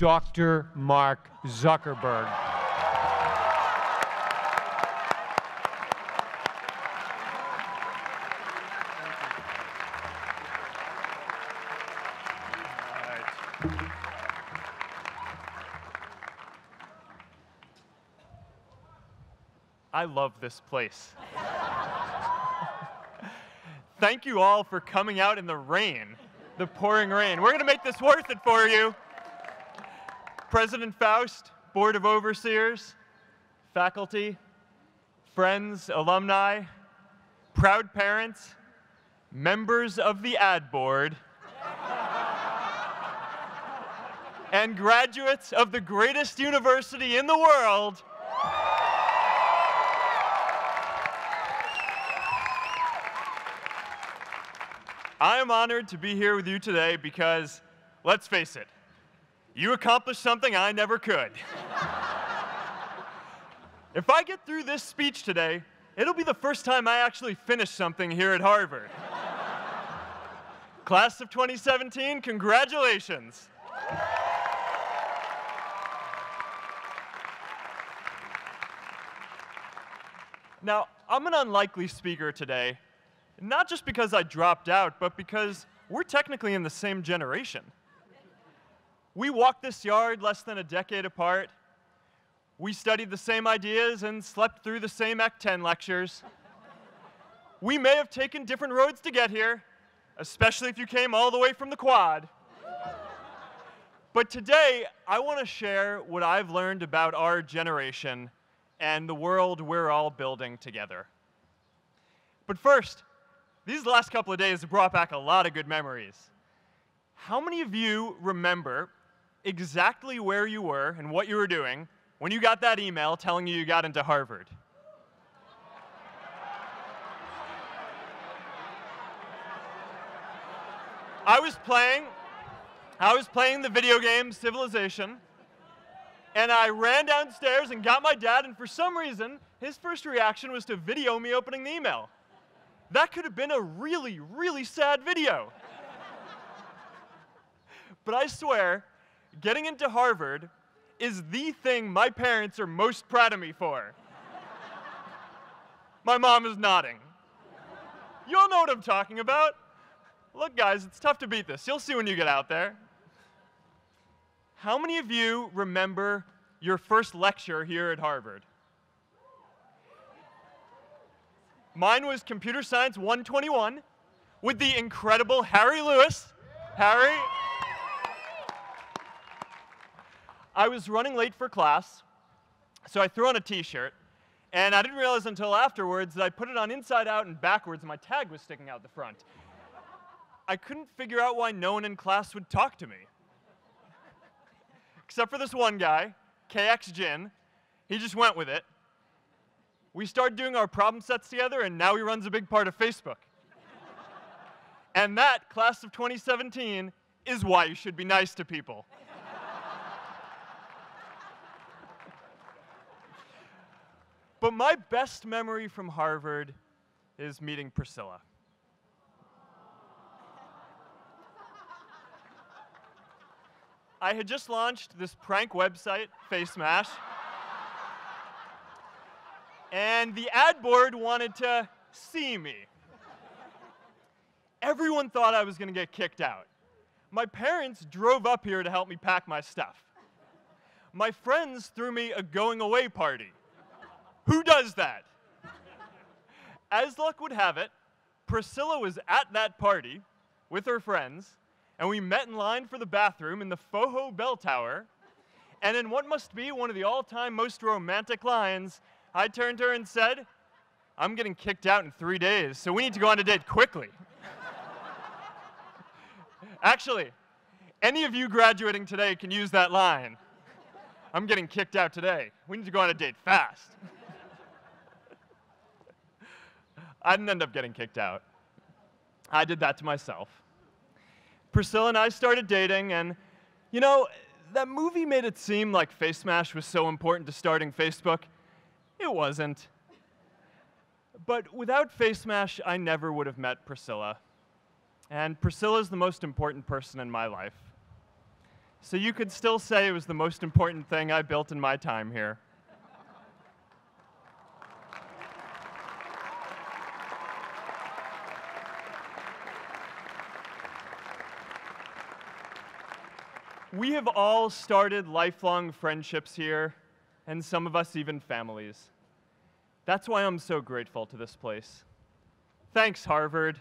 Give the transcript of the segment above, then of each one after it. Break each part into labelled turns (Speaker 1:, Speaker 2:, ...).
Speaker 1: Dr. Mark Zuckerberg.
Speaker 2: I love this place. Thank you all for coming out in the rain, the pouring rain. We're going to make this worth it for you. President Faust, Board of Overseers, faculty, friends, alumni, proud parents, members of the ad board, and graduates of the greatest university in the world. I am honored to be here with you today because, let's face it, you accomplished something I never could. If I get through this speech today, it'll be the first time I actually finish something here at Harvard. Class of 2017, congratulations. Now, I'm an unlikely speaker today, not just because I dropped out, but because we're technically in the same generation. We walked this yard less than a decade apart. We studied the same ideas and slept through the same Act 10 lectures. We may have taken different roads to get here, especially if you came all the way from the Quad. But today, I want to share what I've learned about our generation and the world we're all building together. But first, these last couple of days have brought back a lot of good memories. How many of you remember exactly where you were and what you were doing when you got that email telling you got into Harvard? I was playing the video game Civilization, and I ran downstairs and got my dad, and for some reason, his first reaction was to video me opening the email. That could have been a really, really sad video. But I swear, getting into Harvard is the thing my parents are most proud of me for. My mom is nodding. You all know what I'm talking about. Look, guys, it's tough to beat this. You'll see when you get out there. How many of you remember your first lecture here at Harvard? Mine was Computer Science 121 with the incredible Harry Lewis. Harry. I was running late for class, so I threw on a t-shirt, and I didn't realize until afterwards that I put it on inside out and backwards, and my tag was sticking out the front. I couldn't figure out why no one in class would talk to me. Except for this one guy, KX Jain. He just went with it. We started doing our problem sets together, and now he runs a big part of Facebook. And that, class of 2017, is why you should be nice to people. But my best memory from Harvard is meeting Priscilla. I had just launched this prank website, Face Mash. And the ad board wanted to see me. Everyone thought I was going to get kicked out. My parents drove up here to help me pack my stuff. My friends threw me a going-away party. Who does that? As luck would have it, Priscilla was at that party with her friends, and we met in line for the bathroom in the Foho Bell Tower, and in what must be one of the all-time most romantic lines, I turned to her and said, "I'm getting kicked out in 3 days, so we need to go on a date quickly." Actually, any of you graduating today can use that line. I'm getting kicked out today. We need to go on a date fast. I didn't end up getting kicked out. I did that to myself. Priscilla and I started dating, and, you know, that movie made it seem like Face Mash was so important to starting Facebook. It wasn't. But without Face Mash, I never would have met Priscilla. And Priscilla's the most important person in my life. So you could still say it was the most important thing I built in my time here. We have all started lifelong friendships here, and some of us even families. That's why I'm so grateful to this place. Thanks, Harvard.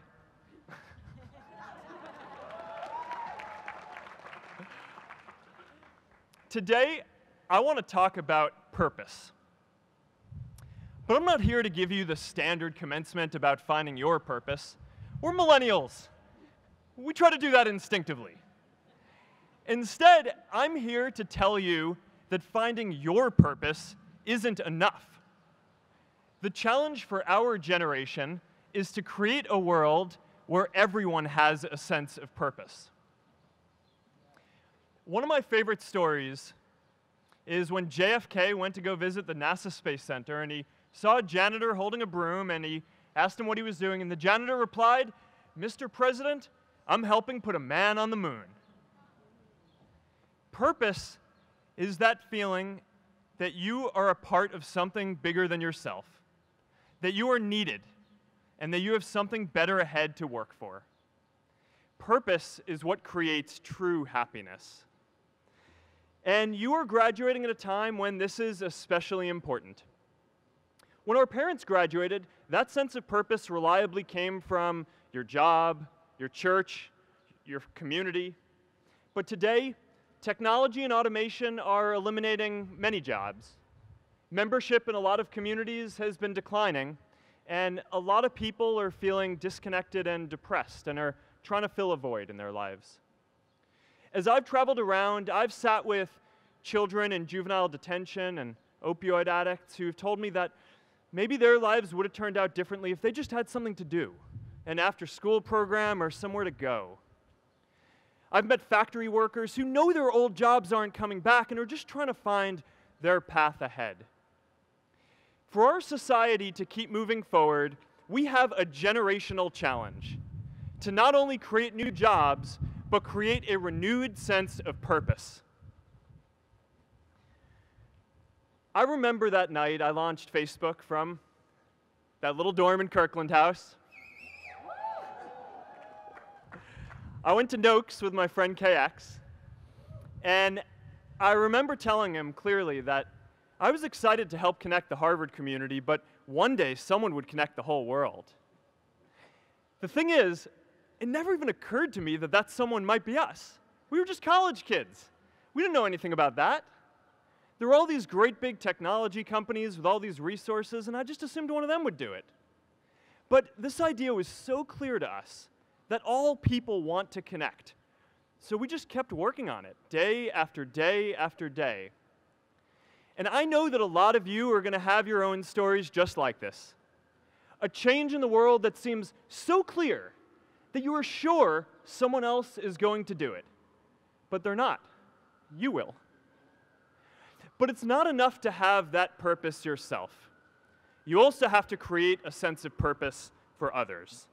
Speaker 2: Today, I want to talk about purpose. But I'm not here to give you the standard commencement about finding your purpose. We're millennials. We try to do that instinctively. Instead, I'm here to tell you that finding your purpose isn't enough. The challenge for our generation is to create a world where everyone has a sense of purpose. One of my favorite stories is when JFK went to go visit the NASA Space Center, and he saw a janitor holding a broom, and he asked him what he was doing, and the janitor replied, "Mr. President, I'm helping put a man on the moon." Purpose is that feeling that you are a part of something bigger than yourself, that you are needed, and that you have something better ahead to work for. Purpose is what creates true happiness. And you are graduating at a time when this is especially important. When our parents graduated, that sense of purpose reliably came from your job, your church, your community. But today, technology and automation are eliminating many jobs. Membership in a lot of communities has been declining, and a lot of people are feeling disconnected and depressed and are trying to fill a void in their lives. As I've traveled around, I've sat with children in juvenile detention and opioid addicts who've told me that maybe their lives would have turned out differently if they just had something to do, an after-school program or somewhere to go. I've met factory workers who know their old jobs aren't coming back and are just trying to find their path ahead. For our society to keep moving forward, we have a generational challenge to not only create new jobs, but create a renewed sense of purpose. I remember that night I launched Facebook from that little dorm in Kirkland House. I went to Noakes with my friend KX, and I remember telling him clearly that I was excited to help connect the Harvard community, but one day someone would connect the whole world. The thing is, it never even occurred to me that that someone might be us. We were just college kids. We didn't know anything about that. There were all these great big technology companies with all these resources, and I just assumed one of them would do it. But this idea was so clear to us that all people want to connect. So we just kept working on it, day after day after day. And I know that a lot of you are going to have your own stories just like this. A change in the world that seems so clear that you are sure someone else is going to do it. But they're not. You will. But it's not enough to have that purpose yourself. You also have to create a sense of purpose for others.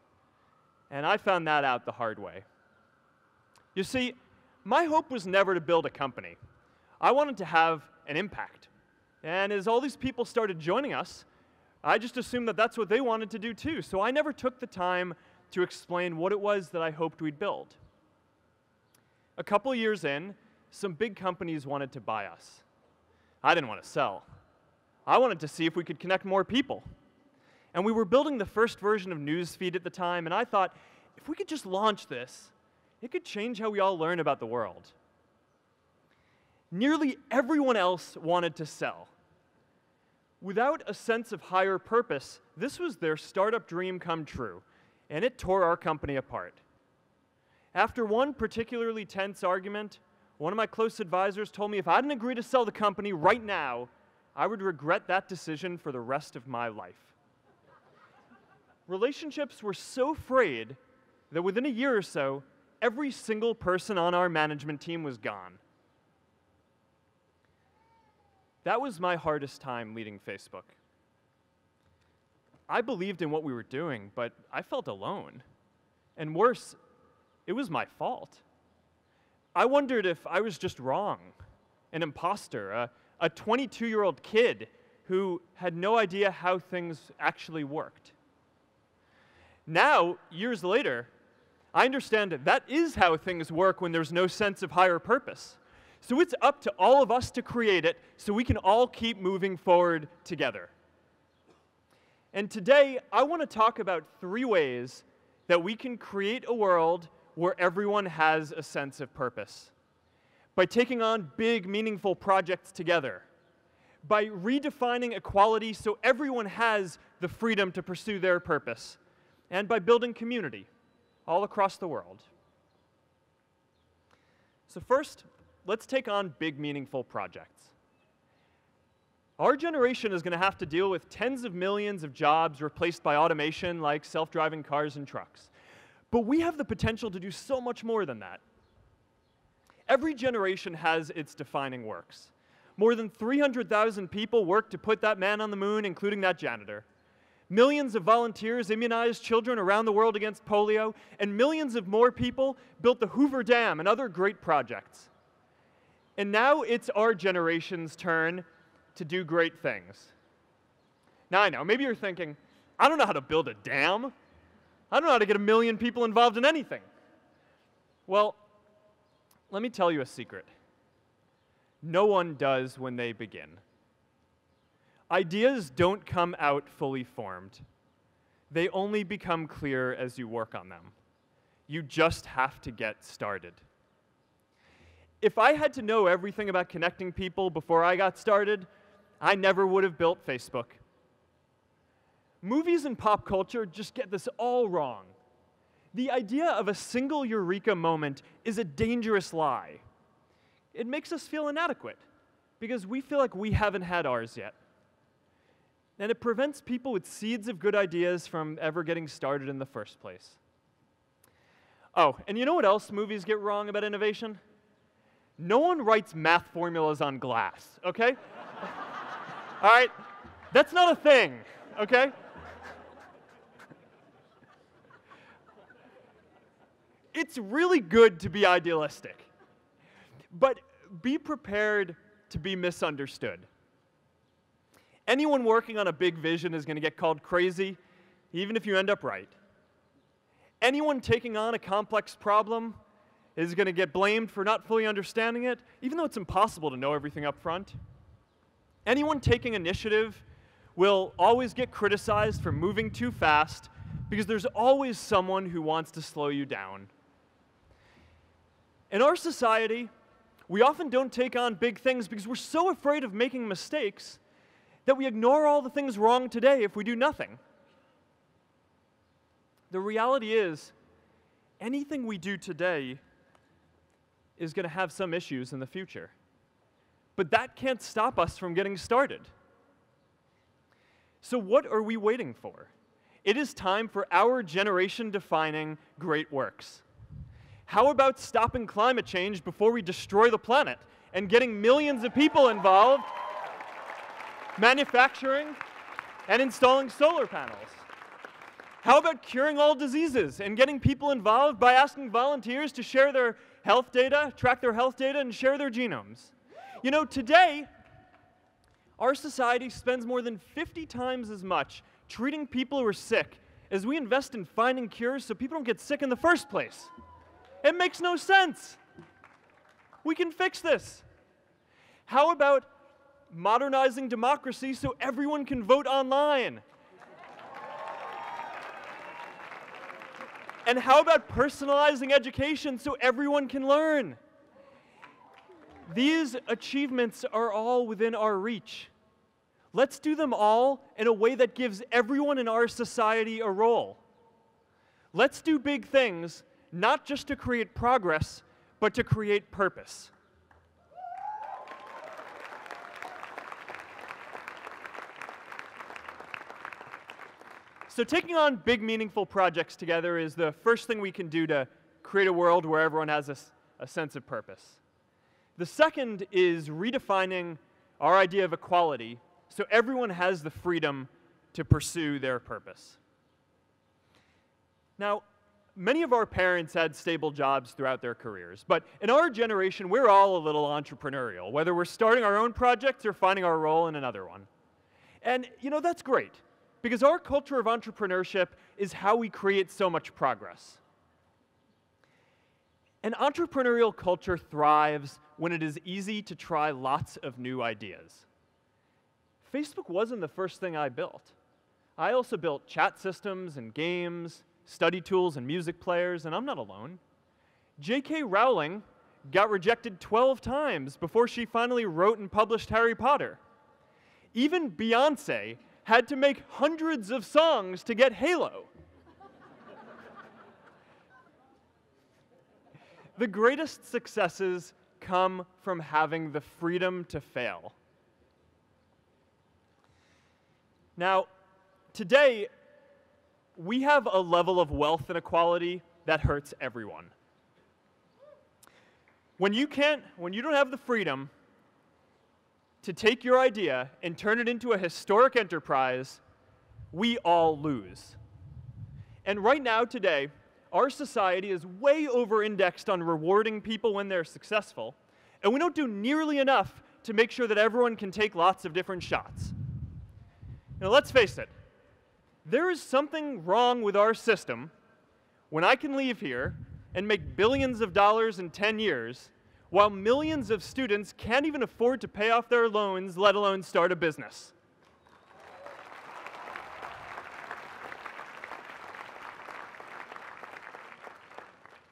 Speaker 2: And I found that out the hard way. You see, my hope was never to build a company. I wanted to have an impact. And as all these people started joining us, I just assumed that that's what they wanted to do too. So I never took the time to explain what it was that I hoped we'd build. A couple years in, some big companies wanted to buy us. I didn't want to sell. I wanted to see if we could connect more people. And we were building the first version of Newsfeed at the time, and I thought, if we could just launch this, it could change how we all learn about the world. Nearly everyone else wanted to sell. Without a sense of higher purpose, this was their startup dream come true, and it tore our company apart. After one particularly tense argument, one of my close advisors told me if I didn't agree to sell the company right now, I would regret that decision for the rest of my life. Relationships were so frayed that within a year or so, every single person on our management team was gone. That was my hardest time leading Facebook. I believed in what we were doing, but I felt alone. And worse, it was my fault. I wondered if I was just wrong, an imposter, a 22-year-old kid who had no idea how things actually worked. Now, years later, I understand that is how things work when there's no sense of higher purpose. So it's up to all of us to create it so we can all keep moving forward together. And today, I want to talk about 3 ways that we can create a world where everyone has a sense of purpose. By taking on big, meaningful projects together. By redefining equality so everyone has the freedom to pursue their purpose. And by building community all across the world. So first, let's take on big, meaningful projects. Our generation is going to have to deal with tens of millions of jobs replaced by automation like self-driving cars and trucks. But we have the potential to do so much more than that. Every generation has its defining works. More than 300,000 people worked to put that man on the moon, including that janitor. Millions of volunteers immunized children around the world against polio, and millions of more people built the Hoover Dam and other great projects. And now it's our generation's turn to do great things. Now I know, maybe you're thinking, I don't know how to build a dam. I don't know how to get 1 million people involved in anything. Well, let me tell you a secret. No one does when they begin. Ideas don't come out fully formed. They only become clear as you work on them. You just have to get started. If I had to know everything about connecting people before I got started, I never would have built Facebook. Movies and pop culture just get this all wrong. The idea of a single eureka moment is a dangerous lie. It makes us feel inadequate because we feel like we haven't had ours yet. And it prevents people with seeds of good ideas from ever getting started in the first place. Oh, and you know what else movies get wrong about innovation? No one writes math formulas on glass, okay? All right? That's not a thing, okay? It's really good to be idealistic, but be prepared to be misunderstood. Anyone working on a big vision is going to get called crazy, even if you end up right. Anyone taking on a complex problem is going to get blamed for not fully understanding it, even though it's impossible to know everything up front. Anyone taking initiative will always get criticized for moving too fast because there's always someone who wants to slow you down. In our society, we often don't take on big things because we're so afraid of making mistakes that we ignore all the things wrong today if we do nothing. The reality is, anything we do today is going to have some issues in the future. But that can't stop us from getting started. So what are we waiting for? It is time for our generation-defining great works. How about stopping climate change before we destroy the planet and getting millions of people involved, manufacturing and installing solar panels? How about curing all diseases and getting people involved by asking volunteers to share their health data, track their health data, and share their genomes? You know, today, our society spends more than 50 times as much treating people who are sick as we invest in finding cures so people don't get sick in the first place. It makes no sense. We can fix this. How about modernizing democracy so everyone can vote online? And how about personalizing education so everyone can learn? These achievements are all within our reach. Let's do them all in a way that gives everyone in our society a role. Let's do big things, not just to create progress, but to create purpose. So taking on big, meaningful projects together is the first thing we can do to create a world where everyone has a sense of purpose. The second is redefining our idea of equality so everyone has the freedom to pursue their purpose. Now, many of our parents had stable jobs throughout their careers, but in our generation, we're all a little entrepreneurial, whether we're starting our own projects or finding our role in another one. And, that's great, because our culture of entrepreneurship is how we create so much progress. An entrepreneurial culture thrives when it is easy to try lots of new ideas. Facebook wasn't the first thing I built. I also built chat systems and games, study tools and music players, and I'm not alone. J.K. Rowling got rejected 12 times before she finally wrote and published Harry Potter. Even Beyoncé had to make hundreds of songs to get Halo. The greatest successes come from having the freedom to fail. Now, today, we have a level of wealth inequality that hurts everyone. When you don't have the freedom to take your idea and turn it into a historic enterprise, we all lose. And right now, today, our society is way over-indexed on rewarding people when they're successful, and we don't do nearly enough to make sure that everyone can take lots of different shots. Now, let's face it. There is something wrong with our system when I can leave here and make billions of dollars in 10 years, while millions of students can't even afford to pay off their loans, let alone start a business.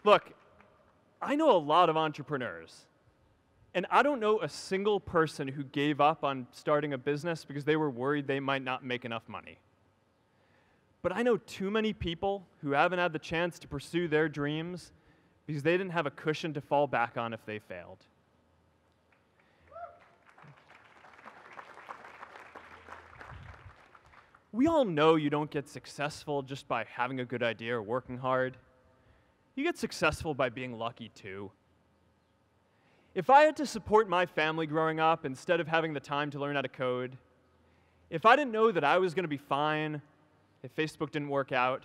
Speaker 2: Look, I know a lot of entrepreneurs, and I don't know a single person who gave up on starting a business because they were worried they might not make enough money. But I know too many people who haven't had the chance to pursue their dreams because they didn't have a cushion to fall back on if they failed. We all know you don't get successful just by having a good idea or working hard. You get successful by being lucky too. If I had to support my family growing up instead of having the time to learn how to code, if I didn't know that I was going to be fine if Facebook didn't work out,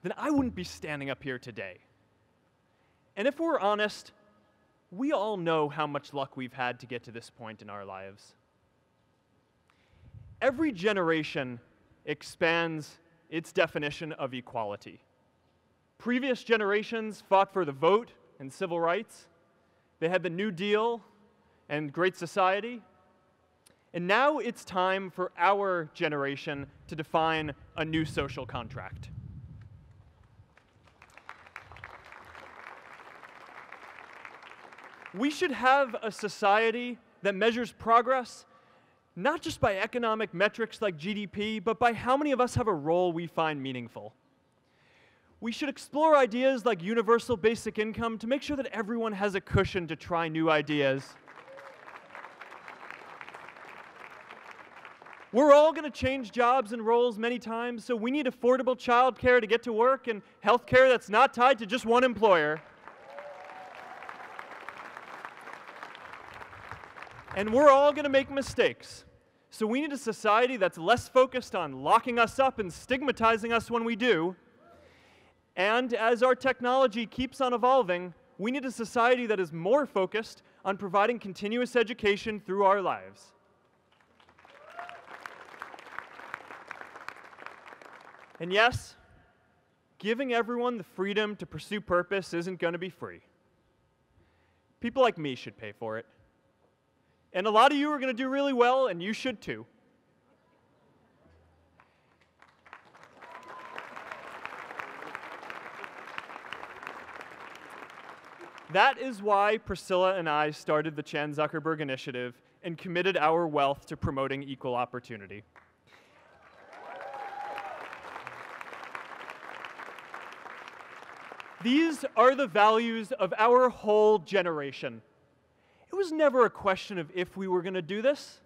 Speaker 2: then I wouldn't be standing up here today. And if we're honest, we all know how much luck we've had to get to this point in our lives. Every generation expands its definition of equality. Previous generations fought for the vote and civil rights. They had the New Deal and Great Society. And now it's time for our generation to define a new social contract. We should have a society that measures progress not just by economic metrics like GDP, but by how many of us have a role we find meaningful. We should explore ideas like universal basic income to make sure that everyone has a cushion to try new ideas. We're all going to change jobs and roles many times, so we need affordable childcare to get to work and healthcare that's not tied to just one employer. And we're all going to make mistakes. So we need a society that's less focused on locking us up and stigmatizing us when we do. And as our technology keeps on evolving, we need a society that is more focused on providing continuous education through our lives. And yes, giving everyone the freedom to pursue purpose isn't going to be free. People like me should pay for it. And a lot of you are going to do really well, and you should too. That is why Priscilla and I started the Chan Zuckerberg Initiative and committed our wealth to promoting equal opportunity. These are the values of our whole generation. It was never a question of if we were going to do this.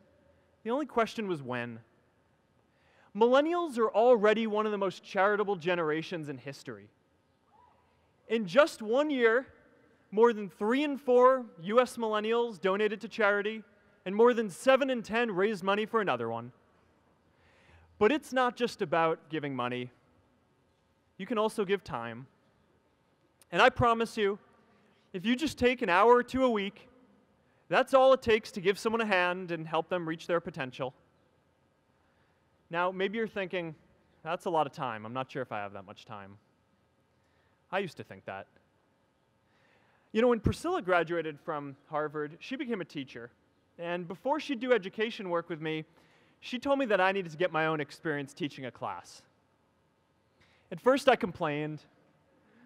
Speaker 2: The only question was when. Millennials are already one of the most charitable generations in history. In just 1 year, more than 3 in 4 US millennials donated to charity, and more than 7 in 10 raised money for another one. But it's not just about giving money. You can also give time. And I promise you, if you just take an hour or two a week, that's all it takes to give someone a hand and help them reach their potential. Now, maybe you're thinking, that's a lot of time. I'm not sure if I have that much time. I used to think that. You know, when Priscilla graduated from Harvard, she became a teacher. And before she'd do education work with me, she told me that I needed to get my own experience teaching a class. At first, I complained.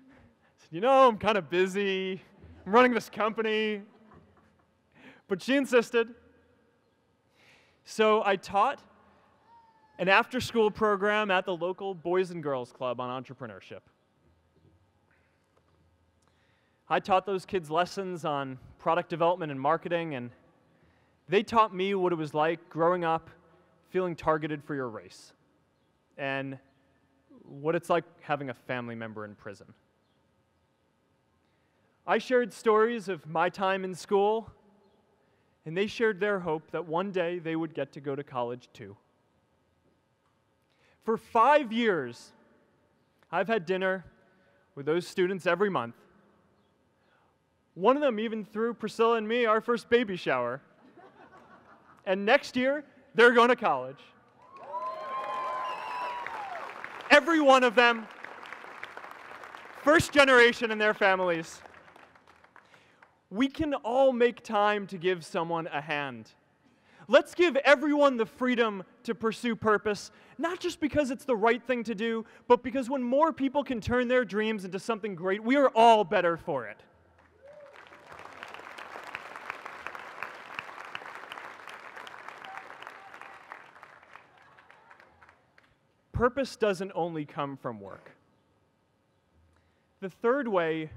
Speaker 2: I said, you know, I'm kind of busy. I'm running this company. But she insisted. So I taught an after-school program at the local Boys and Girls Club on entrepreneurship. I taught those kids lessons on product development and marketing, and they taught me what it was like growing up feeling targeted for your race, and what it's like having a family member in prison. I shared stories of my time in school, and they shared their hope that one day they would get to go to college too. For 5 years, I've had dinner with those students every month. One of them even threw Priscilla and me our first baby shower. And next year, they're going to college. Every one of them, first generation in their families. We can all make time to give someone a hand. Let's give everyone the freedom to pursue purpose, not just because it's the right thing to do, but because when more people can turn their dreams into something great, we are all better for it. Purpose doesn't only come from work. The third way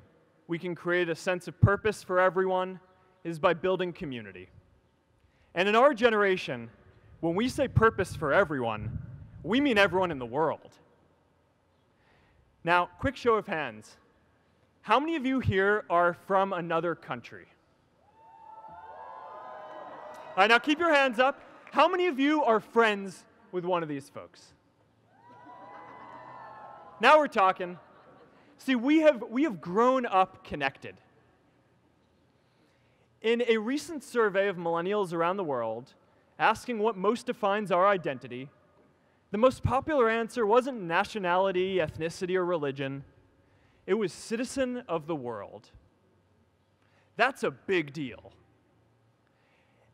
Speaker 2: we can create a sense of purpose for everyone is by building community. And in our generation, when we say purpose for everyone, we mean everyone in the world. Now, quick show of hands. How many of you here are from another country? All right, now keep your hands up. How many of you are friends with one of these folks? Now we're talking. See, we have grown up connected. In a recent survey of millennials around the world, asking what most defines our identity, the most popular answer wasn't nationality, ethnicity, or religion. It was citizen of the world. That's a big deal.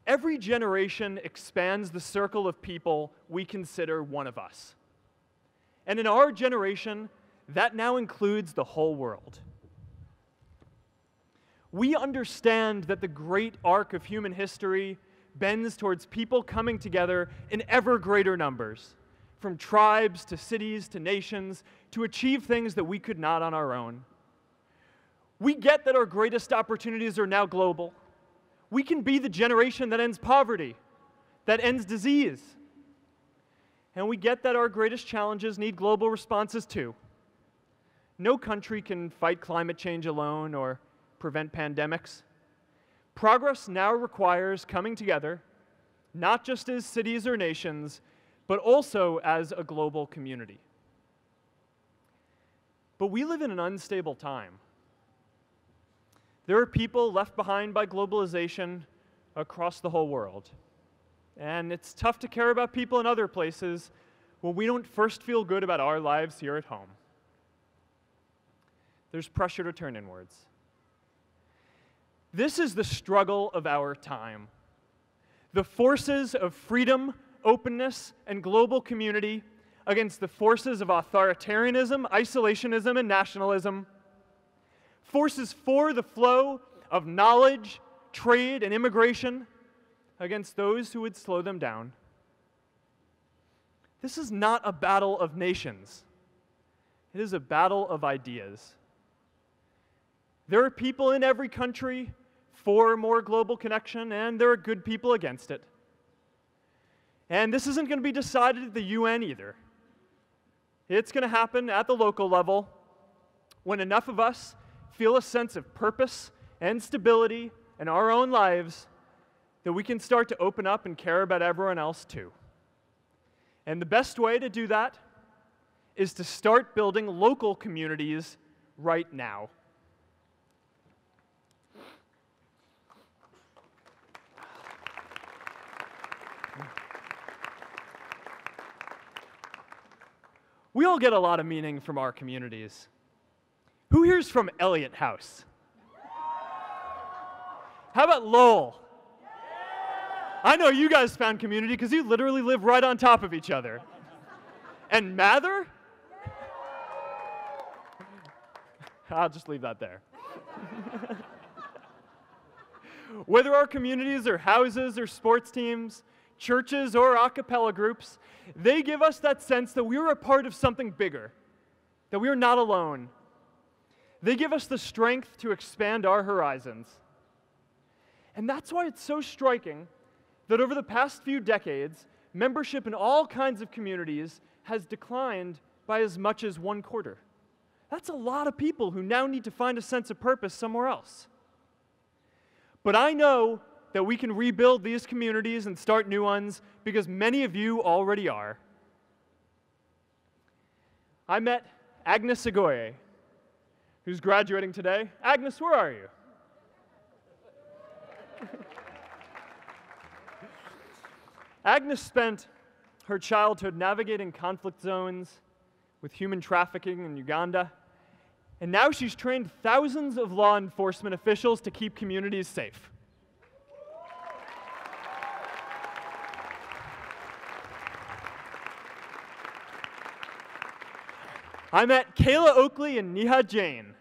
Speaker 2: Every generation expands the circle of people we consider one of us. And in our generation, that now includes the whole world. We understand that the great arc of human history bends towards people coming together in ever greater numbers, from tribes to cities to nations, to achieve things that we could not on our own. We get that our greatest opportunities are now global. We can be the generation that ends poverty, that ends disease. And we get that our greatest challenges need global responses too. No country can fight climate change alone or prevent pandemics. Progress now requires coming together, not just as cities or nations, but also as a global community. But we live in an unstable time. There are people left behind by globalization across the whole world. And it's tough to care about people in other places when we don't first feel good about our lives here at home. There's pressure to turn inwards. This is the struggle of our time. The forces of freedom, openness, and global community against the forces of authoritarianism, isolationism, and nationalism. Forces for the flow of knowledge, trade, and immigration against those who would slow them down. This is not a battle of nations. It is a battle of ideas. There are people in every country for more global connection, and there are good people against it. And this isn't going to be decided at the UN either. It's going to happen at the local level when enough of us feel a sense of purpose and stability in our own lives that we can start to open up and care about everyone else too. And the best way to do that is to start building local communities right now. We all get a lot of meaning from our communities. Who here's from Elliott House? How about Lowell? I know you guys found community because you literally live right on top of each other. And Mather? I'll just leave that there. Whether our communities are houses or sports teams, churches or a cappella groups, they give us that sense that we are a part of something bigger, that we are not alone. They give us the strength to expand our horizons. And that's why it's so striking that over the past few decades, membership in all kinds of communities has declined by as much as 1/4. That's a lot of people who now need to find a sense of purpose somewhere else. But I know that we can rebuild these communities and start new ones because many of you already are. I met Agnes Agoye, who's graduating today. Agnes, where are you? Agnes spent her childhood navigating conflict zones with human trafficking in Uganda, and now she's trained thousands of law enforcement officials to keep communities safe. I met Kayla, Oakley, and Neha, Jain.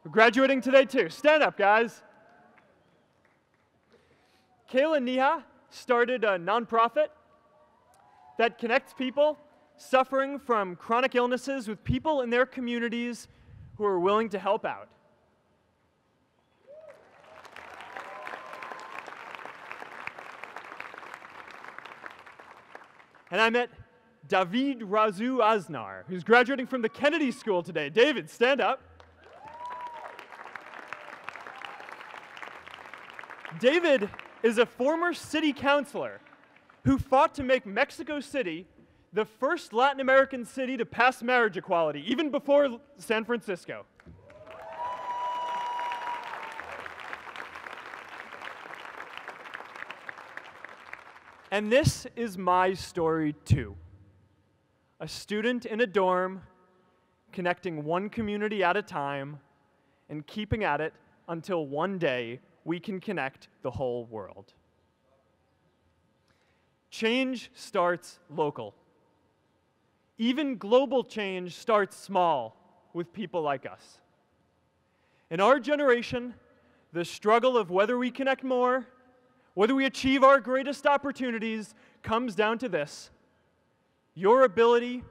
Speaker 2: We're graduating today too. Stand up, guys. Kayla and Neha started a nonprofit that connects people suffering from chronic illnesses with people in their communities who are willing to help out. And I met David Razu Aznar, who's graduating from the Kennedy School today. David, stand up. David is a former city councilor who fought to make Mexico City the first Latin American city to pass marriage equality, even before San Francisco. And this is my story too. A student in a dorm, connecting one community at a time and keeping at it until one day we can connect the whole world. Change starts local. Even global change starts small with people like us. In our generation, the struggle of whether we connect more, whether we achieve our greatest opportunities, comes down to this: your ability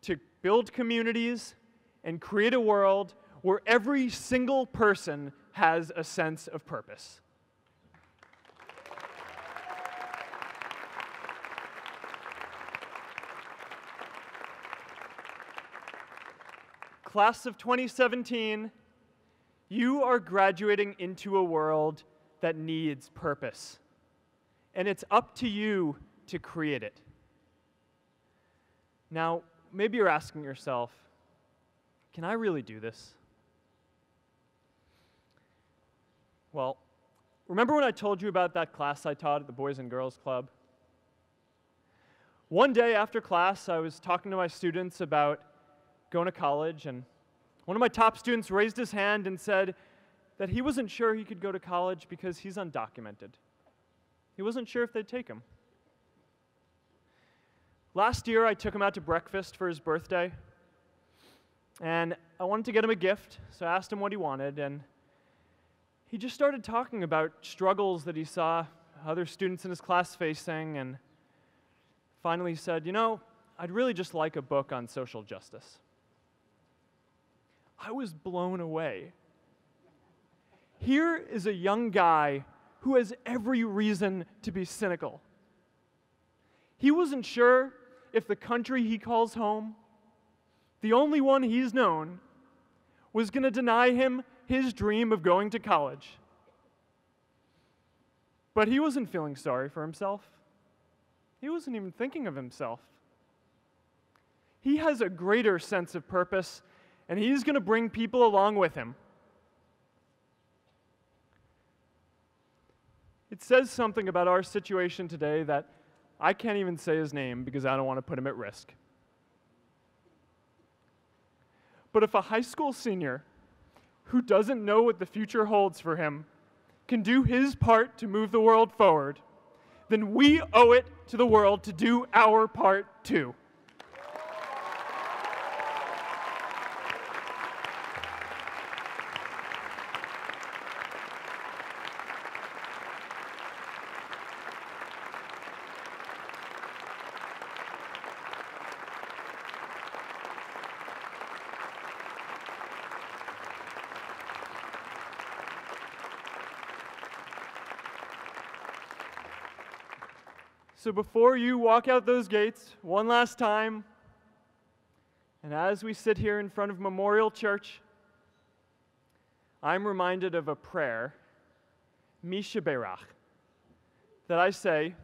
Speaker 2: to build communities and create a world where every single person has a sense of purpose. Class of 2017, you are graduating into a world that needs purpose. And it's up to you to create it. Now, maybe you're asking yourself, can I really do this? Well, remember when I told you about that class I taught at the Boys and Girls Club? One day after class, I was talking to my students about going to college, and one of my top students raised his hand and said that he wasn't sure he could go to college because he's undocumented. He wasn't sure if they'd take him. Last year, I took him out to breakfast for his birthday, and I wanted to get him a gift, so I asked him what he wanted, and he just started talking about struggles that he saw other students in his class facing, and finally said, you know, I'd really just like a book on social justice. I was blown away. Here is a young guy who has every reason to be cynical. He wasn't sure if the country he calls home, the only one he's known, was going to deny him his dream of going to college. But he wasn't feeling sorry for himself. He wasn't even thinking of himself. He has a greater sense of purpose, and he's going to bring people along with him. It says something about our situation today that
Speaker 3: I can't even say his name because I don't want to put him at risk. But if a high school senior who doesn't know what the future holds for him can do his part to move the world forward, then we owe it to the world to do our part too. So before you walk out those gates one last time, and as we sit here in front of Memorial Church, I'm reminded of a prayer, Misha Berach, that I say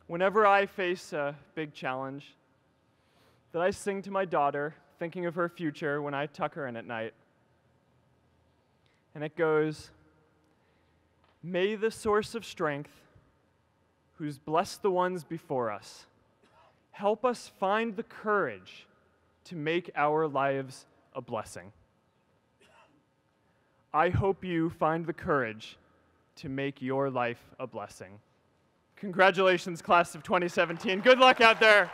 Speaker 3: whenever I face a big challenge, that I sing to my daughter, thinking of her future when I tuck her in at night. And it goes, "May the source of strength, who's blessed the ones before us, help us find the courage to make our lives a blessing." I hope you find the courage to make your life a blessing. Congratulations, class of 2017. Good luck out there.